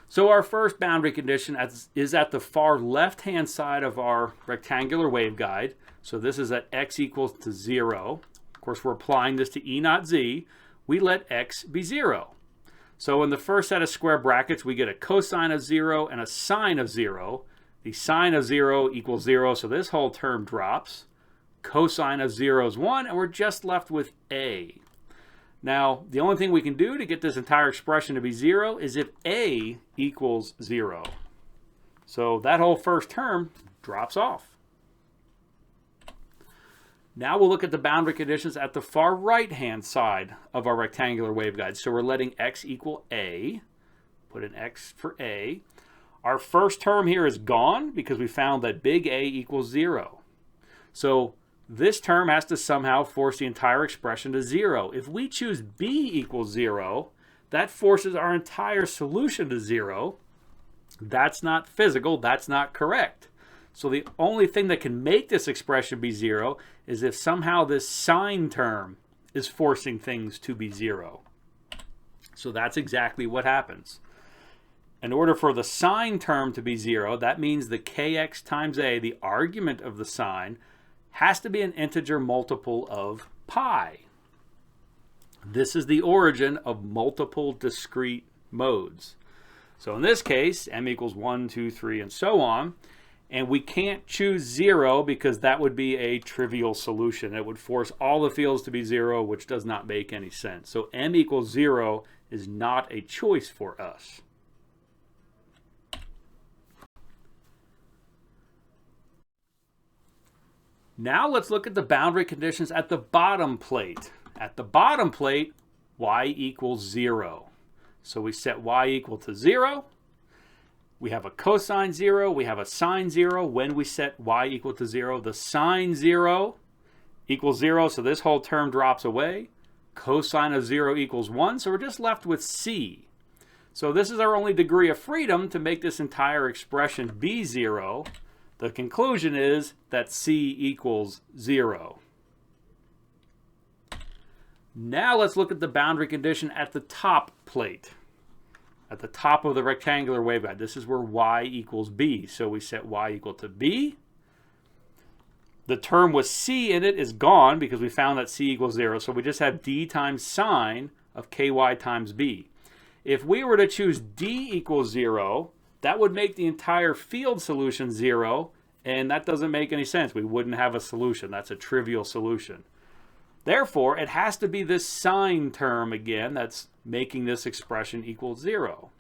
A: So our first boundary condition is at the far left-hand side of our rectangular waveguide. So this is at x equals to 0. Of course, we're applying this to E naught z. We let x be 0. So in the first set of square brackets, we get a cosine of 0 and a sine of 0. The sine of 0 equals 0, so this whole term drops. Cosine of 0 is 1, and we're just left with a. Now, the only thing we can do to get this entire expression to be 0 is if a equals 0. So that whole first term drops off. Now we'll look at the boundary conditions at the far right-hand side of our rectangular waveguide. So we're letting x equal a. Put an x for a. Our first term here is gone because we found that big A equals 0. So this term has to somehow force the entire expression to 0. If we choose b equals 0, that forces our entire solution to 0. That's not physical. That's not correct. So the only thing that can make this expression be 0 is if somehow this sine term is forcing things to be 0. So that's exactly what happens. In order for the sine term to be 0, that means the kx times a, the argument of the sine, has to be an integer multiple of pi. This is the origin of multiple discrete modes. So in this case, m equals 1, 2, 3, and so on. And we can't choose 0 because that would be a trivial solution. It would force all the fields to be 0, which does not make any sense. So m equals 0 is not a choice for us. Now let's look at the boundary conditions at the bottom plate. At the bottom plate, y equals 0. So we set y equal to 0. We have a cosine 0, we have a sine 0. When we set y equal to 0, the sine 0 equals 0, so this whole term drops away. Cosine of 0 equals 1, so we're just left with c. So this is our only degree of freedom to make this entire expression be 0. The conclusion is that c equals 0. Now let's look at the boundary condition at the top plate. At the top of the rectangular waveguide, this is where y equals b. So we set y equal to b. The term with c in it is gone because we found that c equals 0. So we just have d times sine of ky times b. If we were to choose d equals 0, that would make the entire field solution 0, and that doesn't make any sense. We wouldn't have a solution. That's a trivial solution. Therefore, it has to be this sine term again that's making this expression equal 0.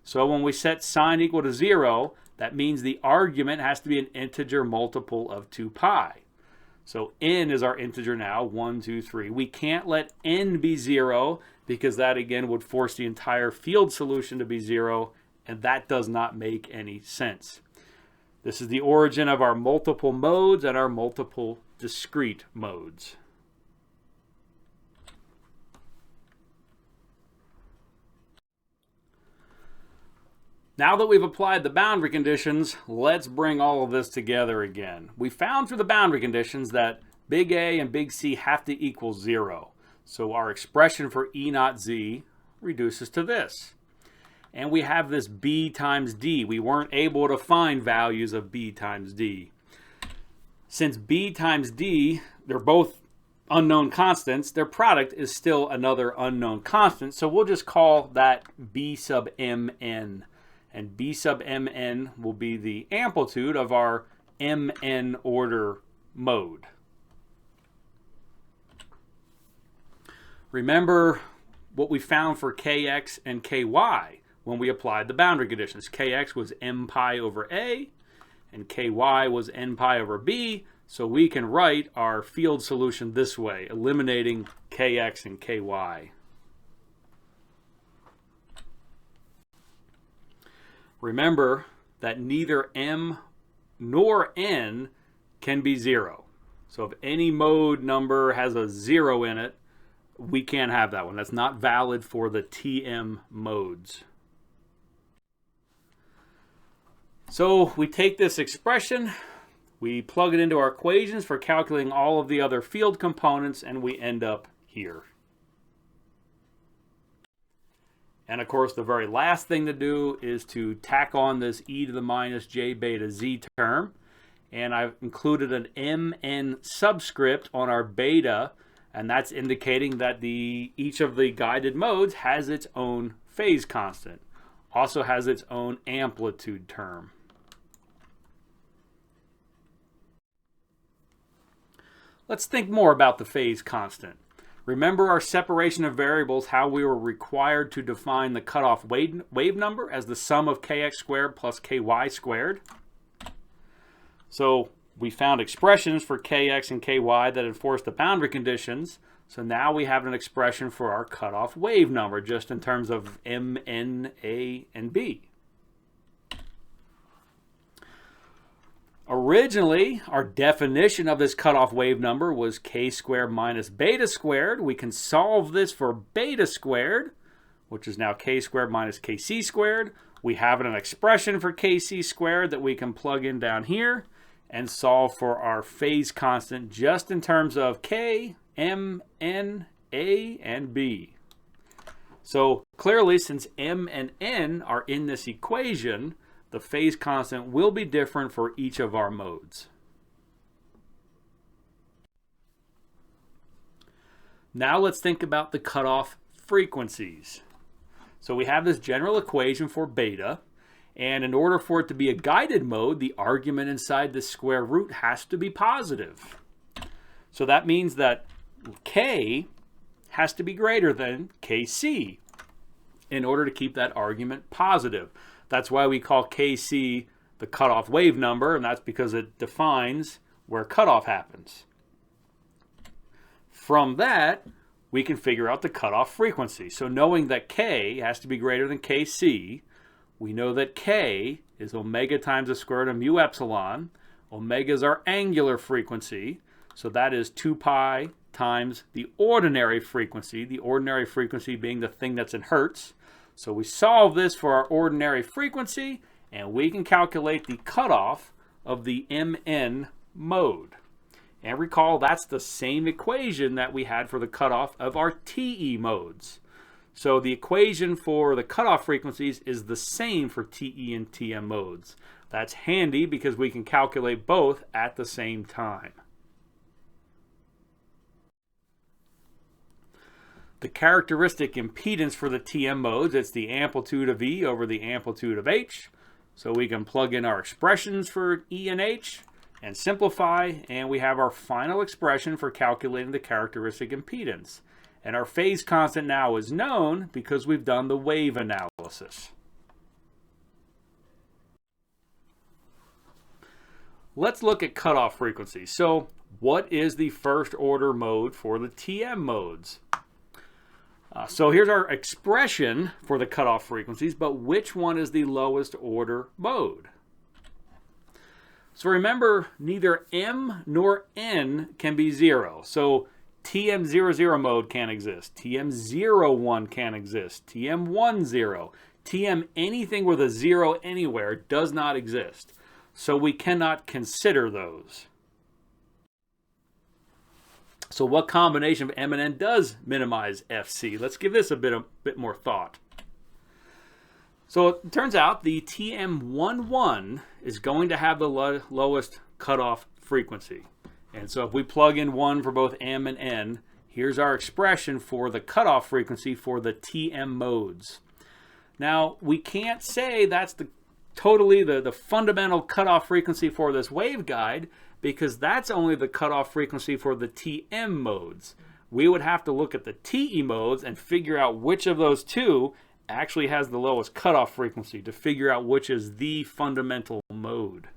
A: So when we set sine equal to 0, that means the argument has to be an integer multiple of 2 pi. So n is our integer now, 1, 2, 3. We can't let n be 0 because that again would force the entire field solution to be 0, and that does not make any sense. This is the origin of our multiple modes and our multiple discrete modes. Now that we've applied the boundary conditions, let's bring all of this together again. We found through the boundary conditions that big A and big C have to equal 0. So our expression for E naught Z reduces to this. And we have this B times D. We weren't able to find values of B times D. Since B times D, they're both unknown constants, their product is still another unknown constant. So we'll just call that B sub mn. And B sub mn will be the amplitude of our mn order mode. Remember what we found for kx and ky when we applied the boundary conditions. Kx was m pi over a, and ky was n pi over b. So we can write our field solution this way, eliminating kx and ky. Remember that neither m nor n can be 0. So if any mode number has a 0 in it, we can't have that one. That's not valid for the TM modes. So we take this expression, we plug it into our equations for calculating all of the other field components, and we end up here. And of course, the very last thing to do is to tack on this e to the minus j beta z term. And I've included an mn subscript on our beta, and that's indicating that each of the guided modes has its own phase constant, also has its own amplitude term. Let's think more about the phase constant. Remember our separation of variables, how we were required to define the cutoff wave number as the sum of kx squared plus ky squared. So we found expressions for kx and ky that enforce the boundary conditions. So now we have an expression for our cutoff wave number, just in terms of m, n, a, and b. Originally, our definition of this cutoff wave number was k squared minus beta squared. We can solve this for beta squared, which is now k squared minus kc squared. We have an expression for kc squared that we can plug in down here and solve for our phase constant just in terms of k, m, n, a, and b. So clearly, since m and n are in this equation, the phase constant will be different for each of our modes. Now let's think about the cutoff frequencies. So we have this general equation for beta, and in order for it to be a guided mode, the argument inside the square root has to be positive. So that means that k has to be greater than kc in order to keep that argument positive. That's why we call kc the cutoff wave number, and that's because it defines where cutoff happens. From that, we can figure out the cutoff frequency. So knowing that k has to be greater than kc, we know that k is omega times the square root of mu epsilon. Omega is our angular frequency, so that is 2 pi times the ordinary frequency being the thing that's in hertz. So we solve this for our ordinary frequency, and we can calculate the cutoff of the mn mode. And recall, that's the same equation that we had for the cutoff of our TE modes. So the equation for the cutoff frequencies is the same for TE and TM modes. That's handy because we can calculate both at the same time. The characteristic impedance for the TM modes, it's the amplitude of E over the amplitude of H. So we can plug in our expressions for E and H and simplify, and we have our final expression for calculating the characteristic impedance. And our phase constant now is known because we've done the wave analysis. Let's look at cutoff frequency. So what is the first order mode for the TM modes? So here's our expression for the cutoff frequencies, but which one is the lowest order mode? So remember, neither m nor n can be 0. So TM00 mode can't exist. TM01 can't exist. TM10. TM anything with a 0 anywhere does not exist. So we cannot consider those. So what combination of m and n does minimize FC? Let's give this a bit more thought. So it turns out the TM11 is going to have the lowest cutoff frequency. And so if we plug in 1 for both m and n, here's our expression for the cutoff frequency for the TM modes. Now, we can't say that's the fundamental cutoff frequency for this waveguide, because that's only the cutoff frequency for the TM modes. We would have to look at the TE modes and figure out which of those two actually has the lowest cutoff frequency to figure out which is the fundamental mode.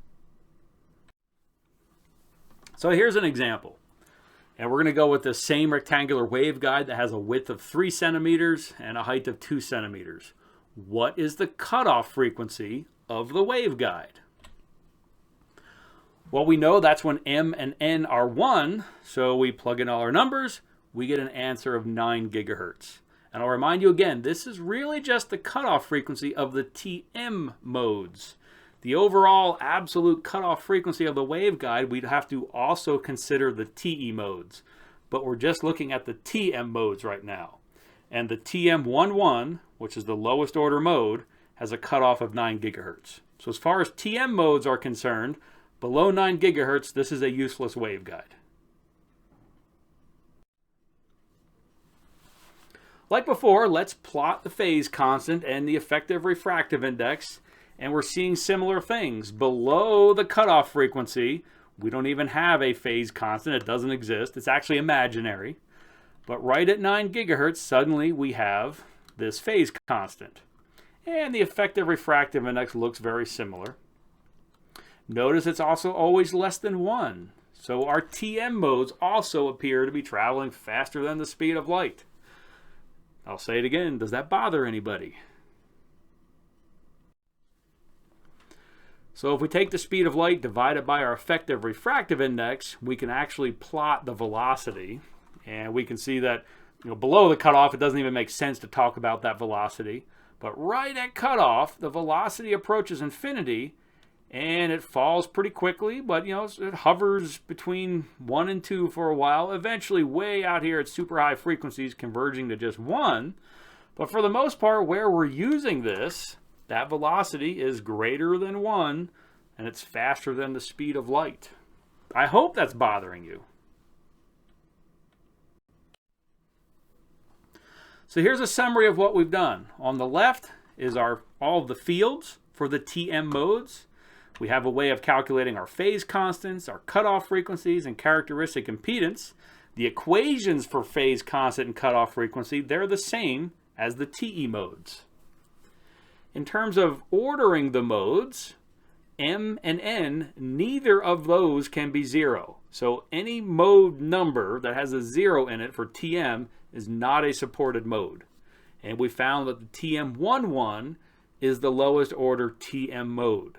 A: So here's an example. And we're going to go with the same rectangular waveguide that has a width of 3 centimeters and a height of 2 centimeters. What is the cutoff frequency of the waveguide? Well, we know that's when m and n are 1, so we plug in all our numbers. we get an answer of 9 gigahertz. And I'll remind you again, this is really just the cutoff frequency of the TM modes. The overall absolute cutoff frequency of the waveguide, we'd have to also consider the TE modes. But we're just looking at the TM modes right now. And the TM11, which is the lowest order mode, has a cutoff of 9 gigahertz. So as far as TM modes are concerned, below 9 gigahertz, this is a useless waveguide. Like before, let's plot the phase constant and the effective refractive index, and we're seeing similar things. Below the cutoff frequency, we don't even have a phase constant. It doesn't exist. It's actually imaginary. But right at 9 gigahertz, suddenly we have this phase constant. And the effective refractive index looks very similar. Notice it's also always less than 1. So our TM modes also appear to be traveling faster than the speed of light. I'll say it again, does that bother anybody? So if we take the speed of light divided by our effective refractive index, we can actually plot the velocity. And we can see that below the cutoff, it doesn't even make sense to talk about that velocity. But right at cutoff, the velocity approaches infinity, and it falls pretty quickly, but it hovers between 1 and 2 for a while, eventually way out here at super high frequencies converging to just 1. But for the most part, where we're using this, that velocity is greater than 1, and it's faster than the speed of light. I hope that's bothering you. So here's a summary of what we've done. On the left is all of the fields for the TM modes. We have a way of calculating our phase constants, our cutoff frequencies, and characteristic impedance. The equations for phase constant and cutoff frequency, they're the same as the TE modes. In terms of ordering the modes, M and N, neither of those can be 0. So any mode number that has a 0 in it for TM is not a supported mode. And we found that the TM11 is the lowest order TM mode.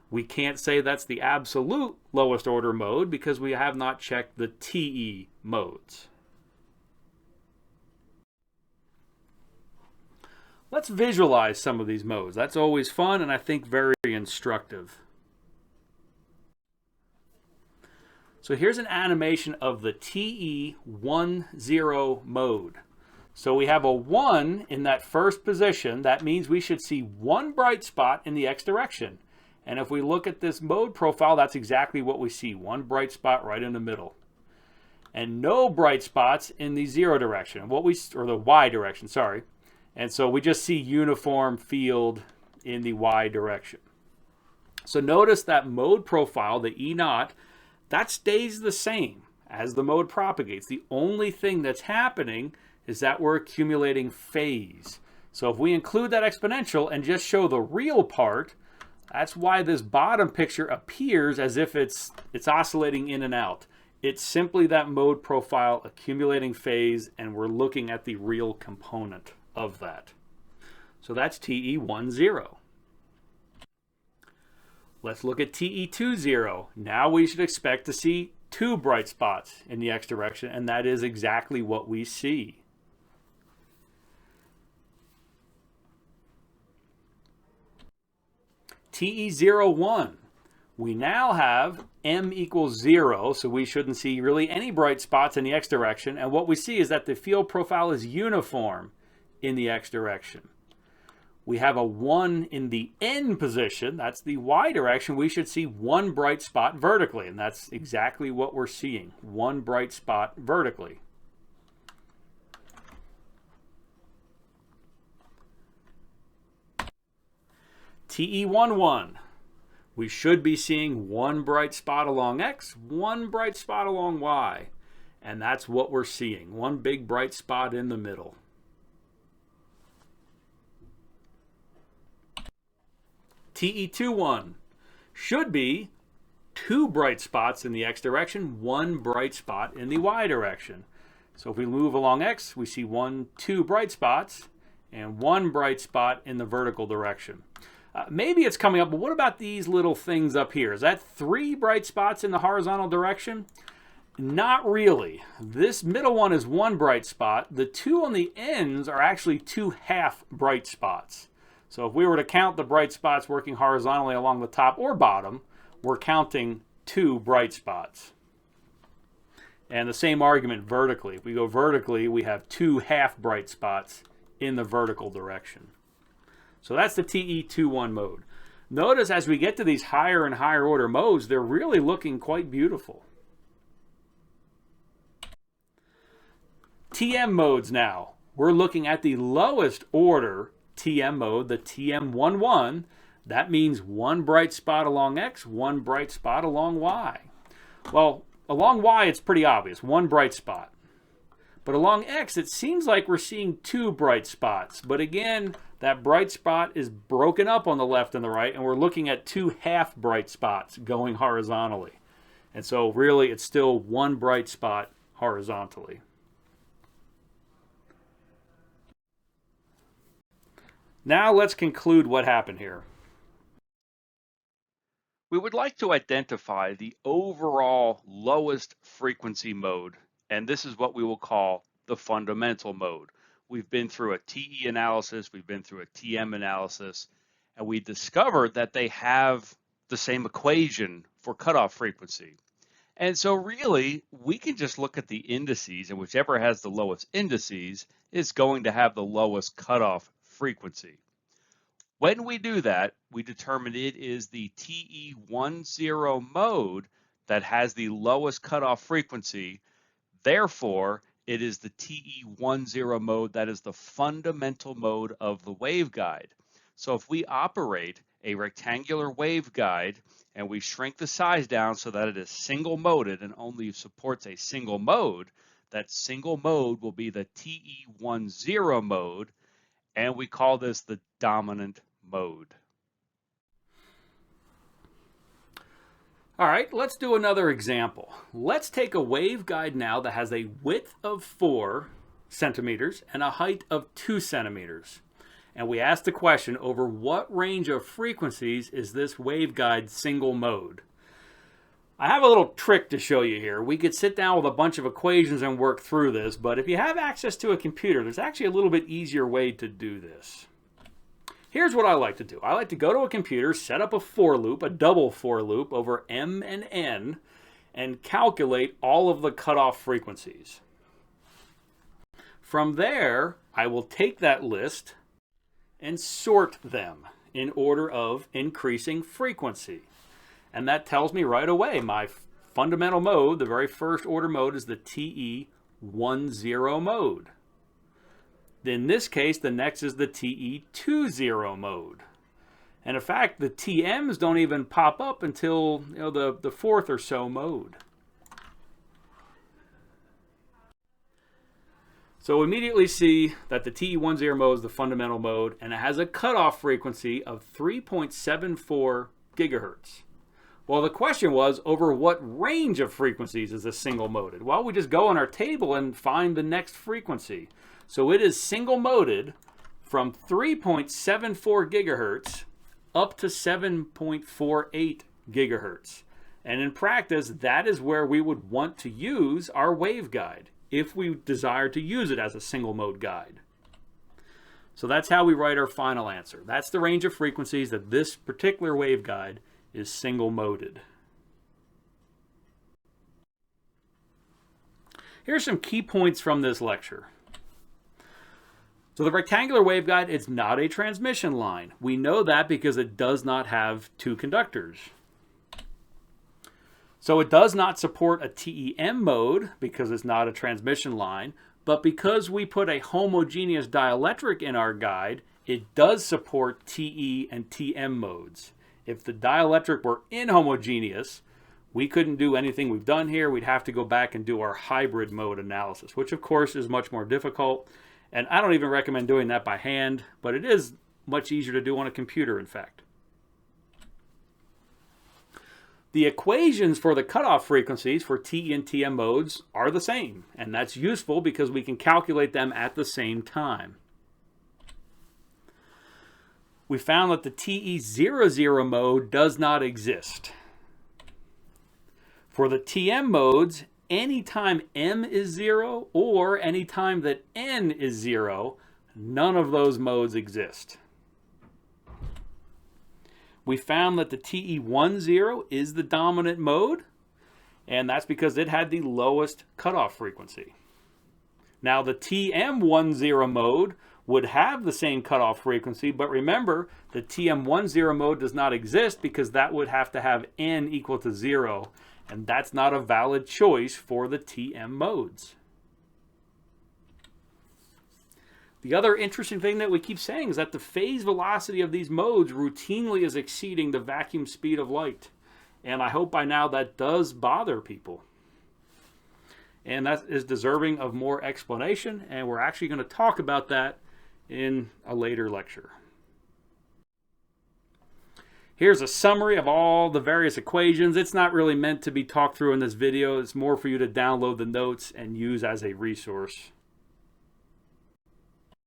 A: We can't say that's the absolute lowest order mode because we have not checked the TE modes. Let's visualize some of these modes. That's always fun and I think very instructive. So here's an animation of the TE10 mode. So we have a 1 in that first position. That means we should see one bright spot in the X direction. And if we look at this mode profile, that's exactly what we see. One bright spot right in the middle. And no bright spots in the 0 direction, or the Y direction, sorry. And so we just see uniform field in the Y direction. So notice that mode profile, the E0, that stays the same as the mode propagates. The only thing that's happening is that we're accumulating phase. So if we include that exponential and just show the real part, that's why this bottom picture appears as if it's oscillating in and out. It's simply that mode profile accumulating phase, and we're looking at the real component of that. So that's TE10. Let's look at TE20. Now we should expect to see 2 bright spots in the X direction, and that is exactly what we see. TE01. We now have M equals 0, so we shouldn't see really any bright spots in the X direction, and what we see is that the field profile is uniform in the X direction. We have a 1 in the N position, that's the Y direction. We should see 1 bright spot vertically, and that's exactly what we're seeing, 1 bright spot vertically. TE11. We should be seeing 1 bright spot along X, 1 bright spot along Y, and that's what we're seeing, 1 big bright spot in the middle. TE21 should be 2 bright spots in the X direction, 1 bright spot in the Y direction. So if we move along X, we see 1, 2 bright spots and 1 bright spot in the vertical direction. Maybe it's coming up, but what about these little things up here? Is that 3 bright spots in the horizontal direction? Not really. This middle one is one bright spot. The two on the ends are actually two half bright spots. So if we were to count the bright spots working horizontally along the top or bottom, we're counting two bright spots. And the same argument vertically. If we go vertically, we have two half bright spots in the vertical direction. So that's the TE21 mode. Notice as we get to these higher and higher order modes, they're really looking quite beautiful. TM modes now. We're looking at the lowest order TM mode, the TM11. That means one bright spot along X, one bright spot along Y. Well, along Y it's pretty obvious, one bright spot. But along X it seems like we're seeing two bright spots. But again, that bright spot is broken up on the left and the right, and we're looking at two half bright spots going horizontally. And so really it's still one bright spot horizontally. Now let's conclude what happened here. We would like to identify the overall lowest frequency mode, and this is what we will call the fundamental mode. We've been through a TE analysis, we've been through a TM analysis, and we discovered that they have the same equation for cutoff frequency. And so really, we can just look at the indices, and whichever has the lowest indices is going to have the lowest cutoff frequency. When we do that, we determine it is the TE10 mode that has the lowest cutoff frequency. Therefore, it is the TE10 mode that is the fundamental mode of the waveguide. So if we operate a rectangular waveguide and we shrink the size down so that it is single moded and only supports a single mode, that single mode will be the TE10 mode, and we call this the dominant mode. All right, let's do another example. Let's take a waveguide now that has a width of 4 centimeters and a height of 2 centimeters. And we ask the question, over what range of frequencies is this waveguide single mode? I have a little trick to show you here. We could sit down with a bunch of equations and work through this, but if you have access to a computer, there's actually a little bit easier way to do this. Here's what I like to do. I like to go to a computer, set up a for loop, a double for loop over M and N, and calculate all of the cutoff frequencies. From there, I will take that list and sort them in order of increasing frequency. And that tells me right away my fundamental mode, the very first order mode, is the TE10 mode. In this case, the next is the TE20 mode. And in fact, the TMs don't even pop up until the fourth or so mode. So immediately see that the TE10 mode is the fundamental mode, and it has a cutoff frequency of 3.74 gigahertz. Well, the question was, over what range of frequencies is this single moded? Well, we just go on our table and find the next frequency. So it is single moded from 3.74 gigahertz up to 7.48 gigahertz. And in practice, that is where we would want to use our waveguide if we desire to use it as a single mode guide. So that's how we write our final answer. That's the range of frequencies that this particular waveguide is single moded. Here are some key points from this lecture. So the rectangular waveguide is not a transmission line. We know that because it does not have two conductors. So it does not support a TEM mode because it's not a transmission line, but because we put a homogeneous dielectric in our guide, it does support TE and TM modes. If the dielectric were inhomogeneous, we couldn't do anything we've done here. We'd have to go back and do our hybrid mode analysis, which of course is much more difficult. And I don't even recommend doing that by hand, but it is much easier to do on a computer, in fact. The equations for the cutoff frequencies for TE and TM modes are the same, and that's useful because we can calculate them at the same time. We found that the TE00 mode does not exist. For the TM modes, anytime m is 0 or anytime that n is 0, none of those modes exist. We found that the TE10 is the dominant mode, and that's because it had the lowest cutoff frequency. Now the TM10 mode would have the same cutoff frequency, but remember, the TM10 mode does not exist because that would have to have n equal to 0, and that's not a valid choice for the TM modes. The other interesting thing that we keep saying is that the phase velocity of these modes routinely is exceeding the vacuum speed of light. And I hope by now that does bother people. And that is deserving of more explanation, and we're actually going to talk about that in a later lecture. Here's a summary of all the various equations. It's not really meant to be talked through in this video. It's more for you to download the notes and use as a resource.